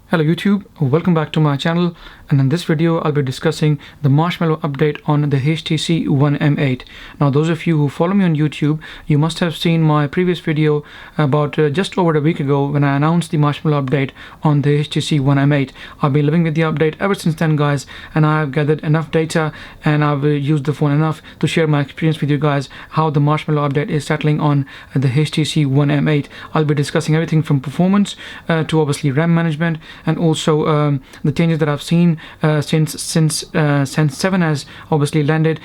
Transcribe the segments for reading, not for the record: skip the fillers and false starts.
Hello YouTube, welcome back to my channel, and in this video I'll be discussing the Marshmallow update on the HTC One M8. Now those of you who follow me on YouTube, you must have seen my previous video about just over a week ago when I announced the Marshmallow update on the HTC One M8. I've been living with the update ever since then, guys, and I have gathered enough data and I've used the phone enough to share my experience with you guys how the Marshmallow update is settling on the HTC One M8. I'll be discussing everything from performance to obviously RAM management, and also the changes that I've seen since 7 has obviously landed.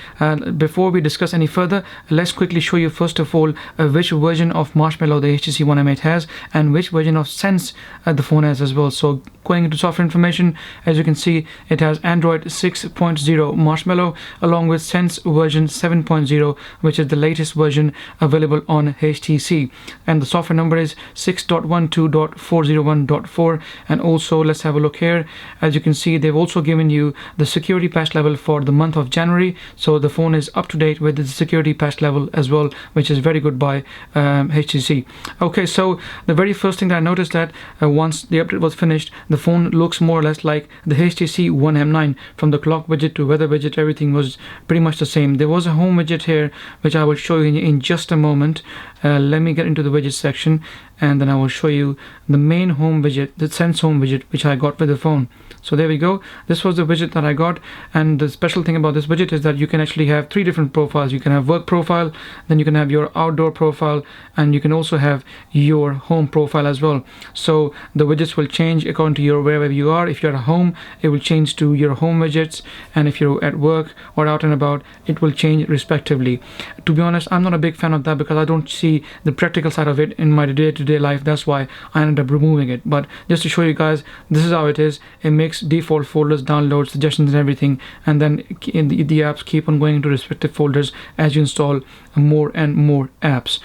Before we discuss any further, let's quickly show you first of all which version of Marshmallow the HTC One M8 has and which version of Sense the phone has as well. So going into software information, as you can see, it has Android 6.0 Marshmallow along with Sense version 7.0, which is the latest version available on HTC, and the software number is 6.12.401.4. and also let's have a look here. As you can see, they've also given you the security patch level for the month of January, so the phone is up to date with the security patch level as well, which is very good by HTC. Okay, so the very first thing that I noticed that once the update was finished, the phone looks more or less like the HTC One M9. From the clock widget to weather widget, everything was pretty much the same. There was a home widget here which I will show you in just a moment. Let me get into the widget section and then I will show you the main home widget, the Sense home widget, which I got with the phone. So there we go. This was the widget that I got, and the special thing about this widget is that you can actually have three different profiles. You can have work profile, then you can have your outdoor profile, and you can also have your home profile as well. So the widgets will change according to your wherever you are. If you're at home, it will change to your home widgets, and if you're at work or out and about, it will change respectively. To be honest, I'm not a big fan of that because I don't see the practical side of it in my day-to-day life. That's why I ended up removing it. But just to show you guys, this is how it is. It makes default folders, downloads, suggestions and everything, and then the apps keep on going into respective folders as you install more and more apps.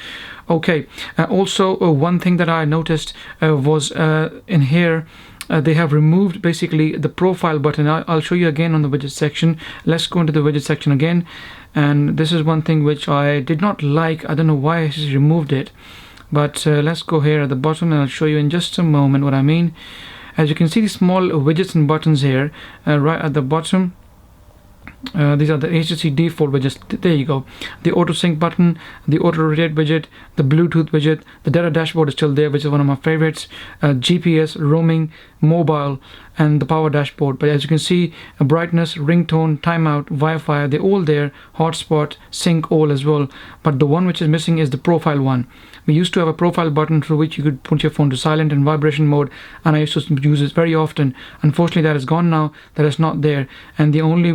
Okay, also one thing that I noticed was in here they have removed basically the profile button. I'll show you again on the widget section. Let's go into the widget section again, and this is one thing which I did not like. I don't know why I just removed it, but let's go here at the bottom and I'll show you in just a moment what I mean. As you can see, the small widgets and buttons here right at the bottom, these are the HTC default widgets. There you go. The auto sync button, the auto rotate widget, the Bluetooth widget, the data dashboard is still there, which is one of my favorites, GPS, roaming, mobile, and the power dashboard. But as you can see, brightness, ringtone, timeout, Wi-Fi, they're all there, hotspot, sync all as well. But the one which is missing is the profile one. We used to have a profile button through which you could put your phone to silent and vibration mode, and I used to use it very often. Unfortunately, that is gone now. That is not there, and the only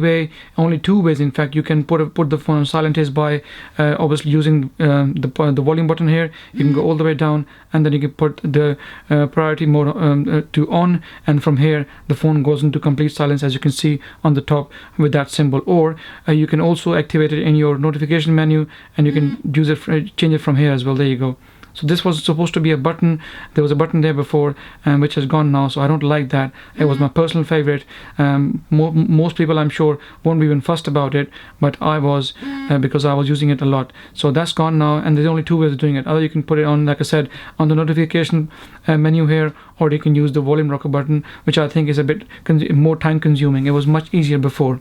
two ways in fact you can put the phone on silent is by obviously using the volume button here. You can go all the way down, and then you can put the priority mode to on, and from here the phone goes into complete silence, as you can see on the top with that symbol. Or you can also activate it in your notification menu, and you can use it change it from here as well. There you go. So this was supposed to be a button. There was a button there before, which has gone now, so I don't like that. It was my personal favorite. Most people, I'm sure, won't be even fussed about it, but I was, because I was using it a lot. So that's gone now, and there's only two ways of doing it. Either you can put it on, like I said, on the notification menu here, or you can use the volume rocker button, which I think is a bit more time consuming. It was much easier before.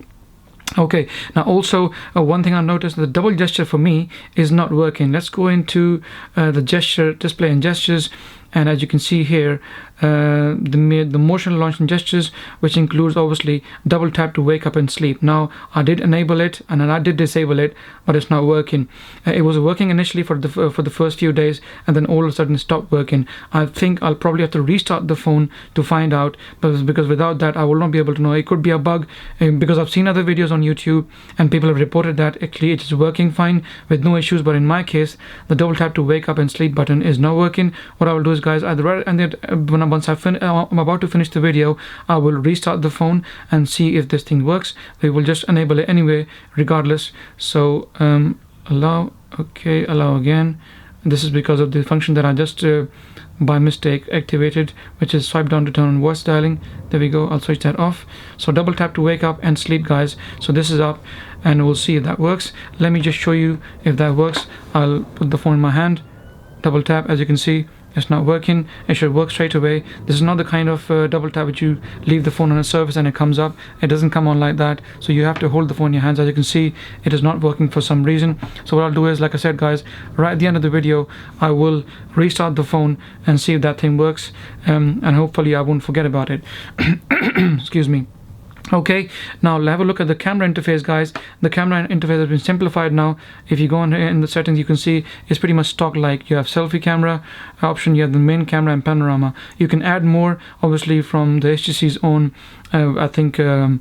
Okay, now also one thing I noticed, the double gesture for me is not working. Let's go into the gesture display and gestures, and as you can see here, the motion launch and gestures, which includes obviously double tap to wake up and sleep. Now I did enable it and then I did disable it, but it's not working. It was working initially for the first few days, and then all of a sudden it stopped working. I think I'll probably have to restart the phone to find out, because without that I will not be able to know. It could be a bug, because I've seen other videos on YouTube and people have reported that actually it is working fine with no issues, but in my case the double tap to wake up and sleep button is not working. What I will do is, guys, once I'm about to finish the video, I will restart the phone and see if this thing works. We will just enable it anyway regardless. So allow, okay, allow again. This is because of the function that I just by mistake activated, which is swipe down to turn on voice dialing. There we go. I'll switch that off. So double tap to wake up and sleep, guys. So this is up, and we'll see if that works. Let me just show you if that works. I'll put the phone in my hand, double tap. As you can see, it's not working. It should work straight away. This is not the kind of double tap which you leave the phone on a surface and it comes up. It doesn't come on like that, so you have to hold the phone in your hands. As you can see, it is not working for some reason. So what I'll do is, like I said guys, right at the end of the video I will restart the phone and see if that thing works, and hopefully I won't forget about it. Excuse me. Okay, now have a look at the camera interface guys. The camera interface has been simplified now. If you go on here in the settings, you can see it's pretty much stock like. You have selfie camera option, you have the main camera and panorama. You can add more obviously from the HTC's own I think the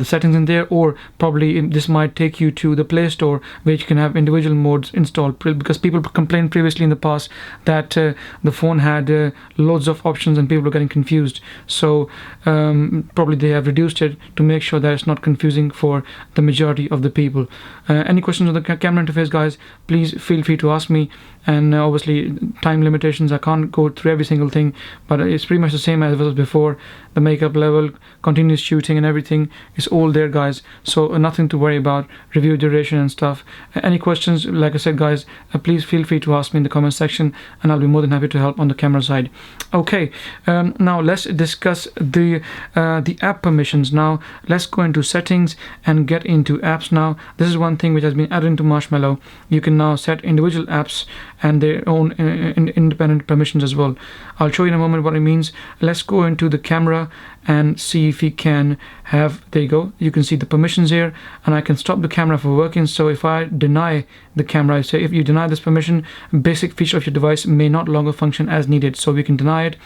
settings in there, or probably this might take you to the Play Store where you can have individual modes installed, because people complained previously in the past that the phone had loads of options and people were getting confused. So probably they have reduced it to make sure that it's not confusing for the majority of the people. Any questions on the camera interface guys, please feel free to ask me. And obviously time limitations, I can't go through every single thing, but it's pretty much the same as it was before. The makeup level, continuous shooting and everything is all there guys, so nothing to worry about. Review duration and stuff. Any questions, like I said guys, please feel free to ask me in the comment section and I'll be more than happy to help on the camera side. Okay, now let's discuss the app permissions. Now let's go into settings and get into apps. Now this is one thing which has been added into Marshmallow. You can now set individual apps and their own independent permissions as well. I'll show you in a moment what it means. Let's go into the camera and see if we can have, there you go, you can see the permissions here, and I can stop the camera for working. So if I deny the camera, I say if you deny this permission, basic feature of your device may not longer function as needed. So we can deny it.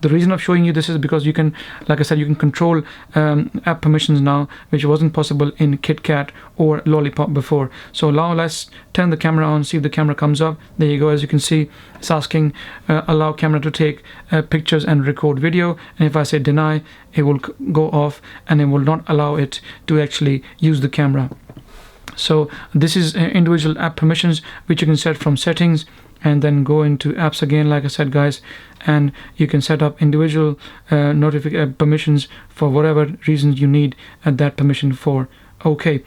The reason of showing you this is because you can, like I said, you can control app permissions now, which wasn't possible in KitKat or Lollipop before. So now let's turn the camera on, see if the camera comes up. There you go. As you can see, it's asking allow camera to take pictures and record video, and if I say deny, it will go off and it will not allow it to actually use the camera. So this is individual app permissions which you can set from settings, and then go into apps again, like I said guys, and you can set up individual permissions for whatever reasons you need that permission for. Okay,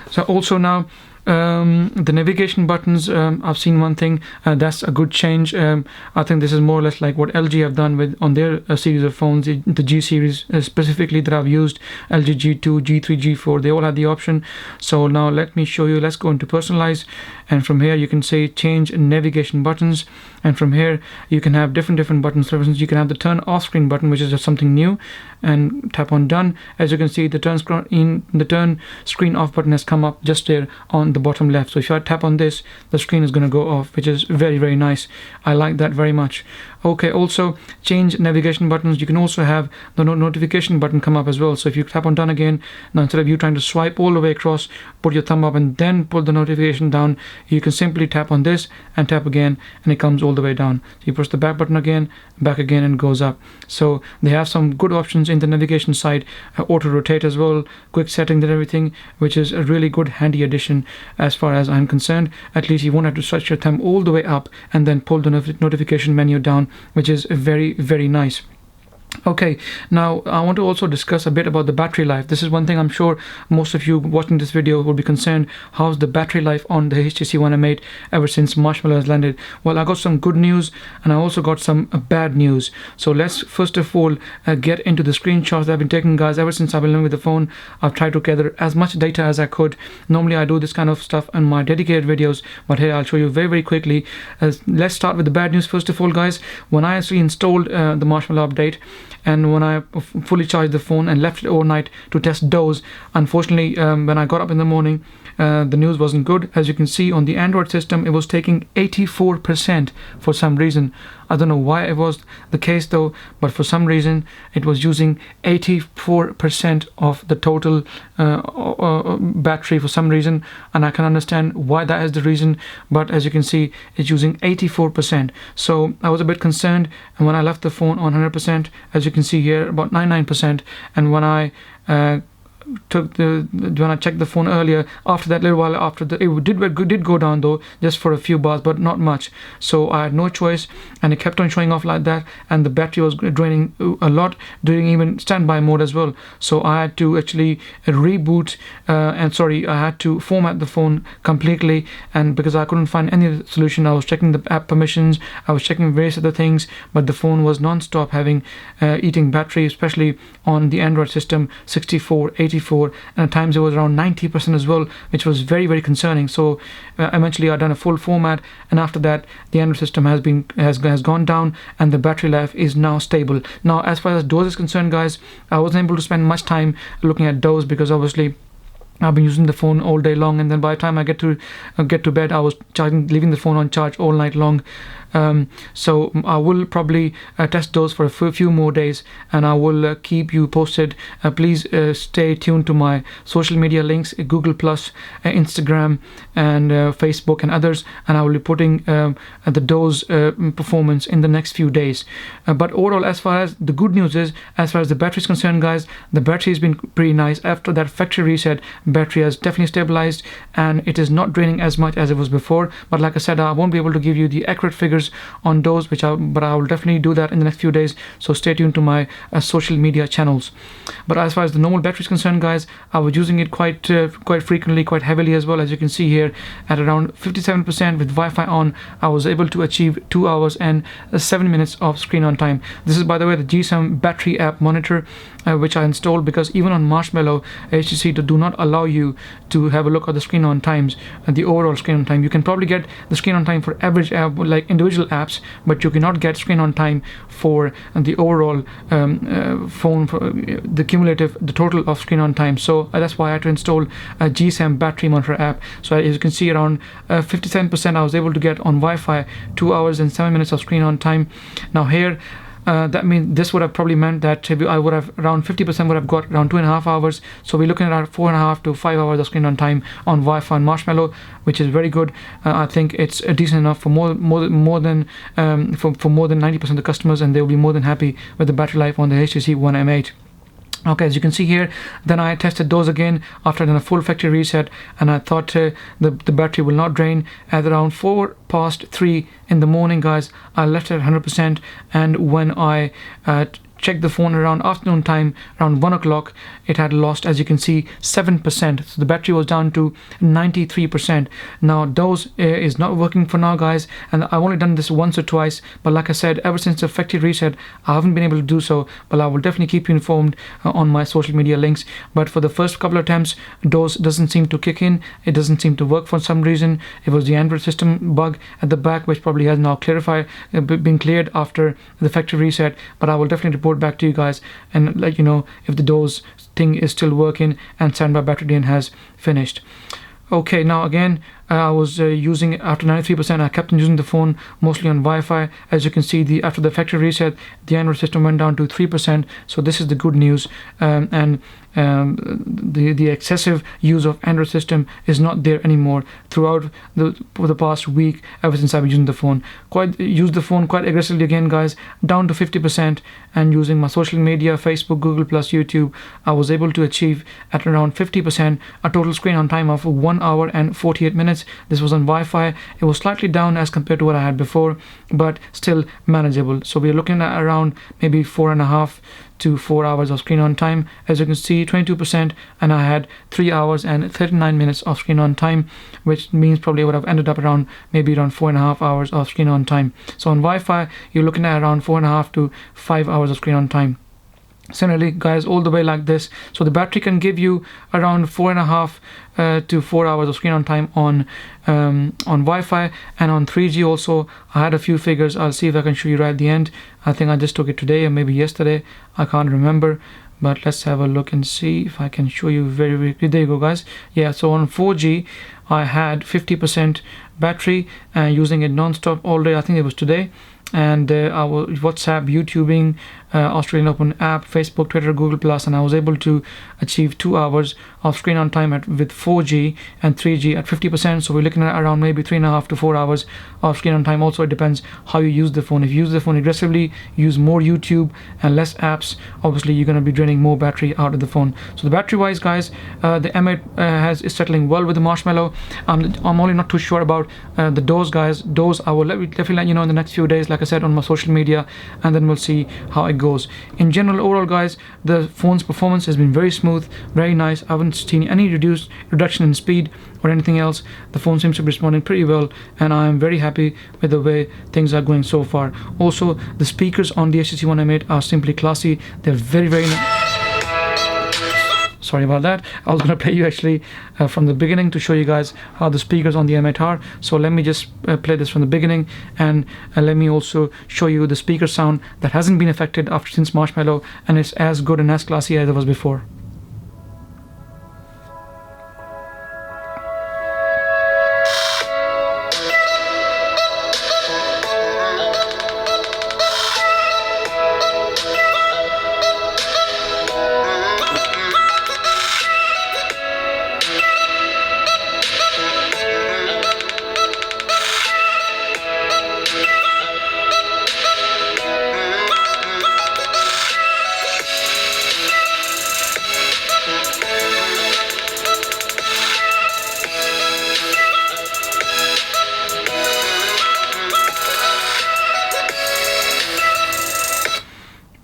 so also now the navigation buttons, I've seen one thing that's a good change. I think this is more or less like what LG have done with on their series of phones, the G series specifically that I've used, LG G2, G3, G4, they all had the option. So now let me show you. Let's go into personalize, and from here you can say change navigation buttons, and from here you can have different buttons. For instance, you can have the turn off screen button, which is just something new, and tap on done. As you can see, the turn screen off button has come up just there on the bottom left. So if I tap on this, the screen is going to go off, which is very nice. I like that very much. Okay, also change navigation buttons. You can also have the notification button come up as well. So if you tap on done again, now instead of you trying to swipe all the way across, put your thumb up and then pull the notification down, you can simply tap on this and tap again, and it comes all the way down. So you press the back button again, back again, and it goes up. So they have some good options in the navigation side, auto rotate as well, quick settings and everything, which is a really good handy addition as far as I'm concerned. At least you won't have to stretch your thumb all the way up and then pull the notification menu down, which is very nice. Okay, now I want to also discuss a bit about the battery life. This is one thing I'm sure most of you watching this video will be concerned. How's the battery life on the HTC One M8 ever since Marshmallow has landed? Well, I got some good news and I also got some bad news. So let's first of all get into the screenshots that I've been taking, guys. Ever since I've been living with the phone, I've tried to gather as much data as I could. Normally I do this kind of stuff on my dedicated videos, but here I'll show you very quickly. Let's start with the bad news first of all, guys. When I actually installed the Marshmallow update, and when I fully charged the phone and left it overnight to test DOS, unfortunately when I got up in the morning, the news wasn't good. As you can see on the Android system, it was taking 84% for some reason. I don't know why it was the case though, but for some reason it was using 84% of the total battery for some reason, and I can understand why that is the reason, but as you can see it's using 84%. So I was a bit concerned, and when I left the phone on 100%, as you can see here, about 99%, and when I when I checked the phone earlier, after that little while after it did go down though, just for a few bars, but not much. So I had no choice, and it kept on showing off like that, and the battery was draining a lot during even standby mode as well. So I had to actually reboot I had to format the phone completely, and because I couldn't find any other solution, I was checking the app permissions, I was checking various other things, but the phone was non-stop having eating battery, especially on the Android system, 64, 84, and at times it was around 90% as well, which was very, very concerning. So eventually I done a full format, and after that the Android system has gone down, and the battery life is now stable. Now as far as dose is concerned, guys, I wasn't able to spend much time looking at dose, because obviously I've been using the phone all day long, and then by the time I get to bed, I was leaving the phone on charge all night long. So I will probably test those for a few more days, and I will keep you posted. Please stay tuned to my social media links, Google Plus, Instagram, and Facebook, and others, and I will be putting the dose performance in the next few days. But overall, as far as the good news is, as far as the battery is concerned, guys, the battery has been pretty nice. After that factory reset, battery has definitely stabilized, and it is not draining as much as it was before. But like I said, I won't be able to give you the accurate figures on those, but I will definitely do that in the next few days. So stay tuned to my social media channels. But as far as the normal battery is concerned, guys, I was using it quite frequently, quite heavily as well. As you can see here, at around 57% with Wi-Fi on, I was able to achieve 2 hours and 7 minutes of screen on time. This is, by the way, the GSM battery app monitor, which I installed, because even on Marshmallow, HTC do not allow you to have a look at the screen on times, the overall screen on time. You can probably get the screen on time for average app, like individual apps, but you cannot get screen on time for the overall phone, for the cumulative, the total of screen on time. So that's why I had to install a GSM battery monitor app. So as you can see, around 57% I was able to get on Wi-Fi, 2 hours and 7 minutes of screen on time. Now here, that means this would have probably meant that I would have around 50% would have got around 2.5 hours. So we're looking at 4.5 to 5 hours of screen on time on Wi-Fi and Marshmallow, which is very good. I think it's decent enough for more than 90% of the customers, and they'll be more than happy with the battery life on the HTC One M8. Okay, as you can see here, then I tested those again after a full factory reset, and I thought the battery will not drain. At around 3:04 in the morning, guys, I left it at 100%, and when I checked the phone around afternoon time, around 1 o'clock, it had lost, as you can see, 7%. So the battery was down to 93%. Now those is not working for now, guys, and I've only done this once or twice, but like I said, ever since the factory reset, I haven't been able to do so. But I will definitely keep you informed on my social media links. But for the first couple of attempts, DOS doesn't seem to kick in. It doesn't seem to work for some reason. It was the Android system bug at the back, which probably has now been cleared after the factory reset. But I will definitely report back to you guys and let you know if the DOS thing is still working and standby battery drain has finished. Okay, now again, I was using, after 93%, I kept on using the phone mostly on Wi-Fi. As you can see, after the factory reset, the Android system went down to 3%. So this is the good news, and the excessive use of Android system is not there anymore throughout the past week, ever since I've been using the phone. Used the phone quite aggressively again, guys, down to 50%, and using my social media, Facebook, Google Plus, YouTube, I was able to achieve at around 50% a total screen on time of 1 hour and 48 minutes. This was on Wi-Fi. It was slightly down as compared to what I had before, but still manageable. So we're looking at around maybe 4.5 to 4 hours of screen on time. As you can see, 22%, and I had 3 hours and 39 minutes of screen on time, which means probably I would have ended up around 4.5 hours of screen on time. So on Wi-Fi, you're looking at around 4.5 to 5 hours of screen on time. Similarly, guys, all the way like this. So the battery can give you around 4.5 to 4 hours of screen on time on Wi-Fi, and on 3G also. I had a few figures. I'll see if I can show you right at the end. I think I just took it today or maybe yesterday. I can't remember, but let's have a look and see if I can show you very, very quickly. There you go, guys. Yeah, so on 4G, I had 50% battery, using it non-stop all day. I think it was today. And I was WhatsApp, YouTubing, Australian Open app, Facebook, Twitter, Google Plus, and I was able to achieve 2 hours of screen on time with 4G and 3G at 50%. So we're looking at around maybe 3.5 to 4 hours of screen on time. Also, it depends how you use the phone. If you use the phone aggressively, use more YouTube and less apps, obviously you're going to be draining more battery out of the phone. So the battery wise, guys, the M8 is settling well with the Marshmallow. I'm only not too sure about the doors, guys. Doors I will definitely let you know in the next few days, like I said, on my social media, and then we'll see how it goes. In general, overall, guys, the phone's performance has been very smooth, very nice. I haven't seen any reduction in speed or anything else. The phone seems to be responding pretty well, and I am very happy with the way things are going so far. Also, the speakers on the HTC One M8 are simply classy. They're very, very sorry about that. I was going to play you actually from the beginning to show you guys how the speakers on the M8 are. So let me just play this from the beginning, and let me also show you the speaker sound that hasn't been affected since Marshmallow, and it's as good and as classy as it was before.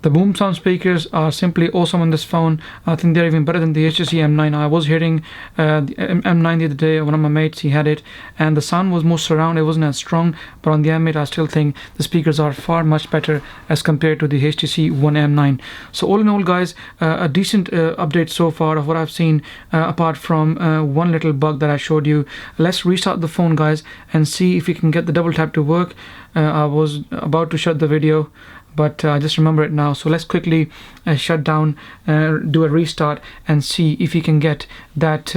The boom sound speakers are simply awesome on this phone. I think they're even better than the HTC M9. I was hearing the M9 the other day. One of my mates, he had it, and the sound was more surround. It wasn't as strong, but on the M8 I still think the speakers are far much better as compared to the HTC One M9. So all in all, guys, a decent update so far of what I've seen, apart from one little bug that I showed you. Let's restart the phone, guys, and see if we can get the double tap to work. I was about to shut the video, but I just remember it now. So let's quickly shut down, do a restart, and see if you can get that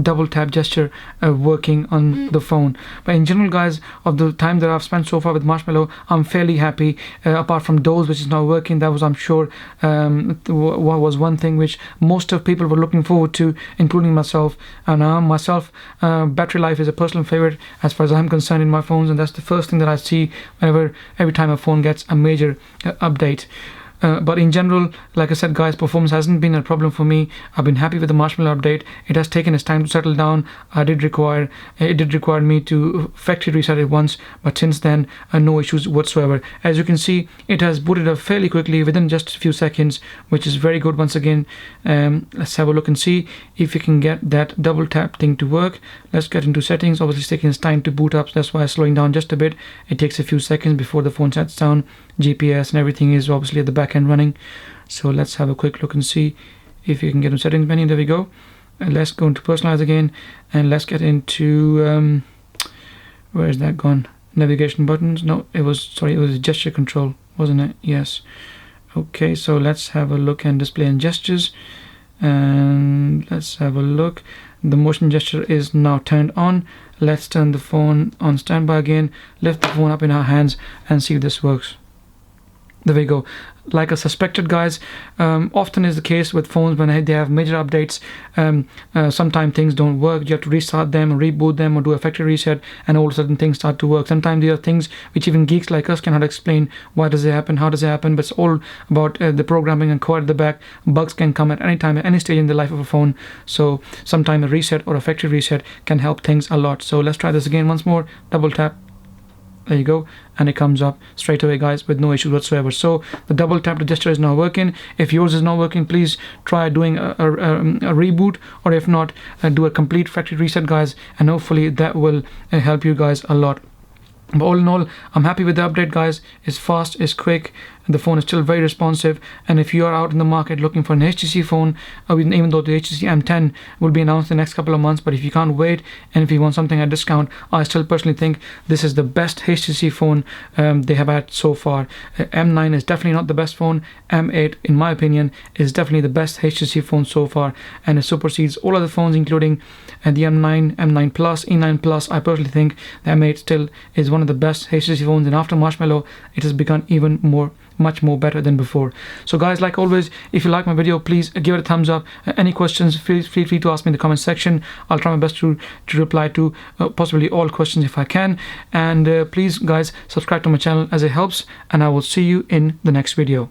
double tap gesture working on the phone. But in general, guys, of the time that I've spent so far with Marshmallow, I'm fairly happy. Apart from Doze, which is not working, that was, I'm sure, was one thing which most of people were looking forward to, including myself. And myself, battery life is a personal favorite as far as I'm concerned in my phones, and that's the first thing that I see every time a phone gets a major update. But in general, like I said, guys, performance hasn't been a problem for me. I've been happy with the Marshmallow update. It has taken its time to settle down. It did require me to factory reset it once, but since then no issues whatsoever. As you can see, it has booted up fairly quickly within just a few seconds, which is very good. Once again, let's have a look and see if you can get that double tap thing to work. Let's get into settings. Obviously it's taking its time to boot up, so that's why I'm slowing down just a bit. It takes a few seconds before the phone shuts down. GPS and everything is obviously at the back end running. So let's have a quick look and see if you can get into settings menu. There we go. And let's go into personalize again, and let's get into where is that gone? Navigation buttons. No, it was gesture control, wasn't it? Yes. Okay, so let's have a look, and display and gestures, and let's have a look. The motion gesture is now turned on. Let's turn the phone on standby again, lift the phone up in our hands, and see if this works. There we go. Like I suspected, guys, often is the case with phones when they have major updates. Sometimes things don't work. You have to restart them, reboot them, or do a factory reset, and all of a sudden things start to work. Sometimes there are things which even geeks like us cannot explain. Why does it happen? How does it happen? But it's all about the programming and code at the back. Bugs can come at any time, at any stage in the life of a phone. So sometimes a reset or a factory reset can help things a lot. So let's try this again once more. Double tap. There you go, and it comes up straight away, guys, with no issues whatsoever. So the double tap to gesture is now working. If yours is not working, please try doing a reboot, or if not, do a complete factory reset, guys, and hopefully that will help you guys a lot. But all in all, I'm happy with the update, guys. It's fast, it's quick, and the phone is still very responsive. And if you are out in the market looking for an HTC phone, even though the HTC M10 will be announced in the next couple of months, but if you can't wait and if you want something at discount, I still personally think this is the best HTC phone they have had so far. M9 is definitely not the best phone. M8, in my opinion, is definitely the best HTC phone so far, and it supersedes all other phones, including the M9, M9 Plus, E9 Plus. I personally think the M8 still is one of the best HTC phones, and after Marshmallow, it has become even more much more better than before. So guys, like always, if you like my video, please give it a thumbs up. Any questions, feel free to ask me in the comment section. I'll try my best to reply to possibly all questions if I can. And please guys, subscribe to my channel as it helps, and I will see you in the next video.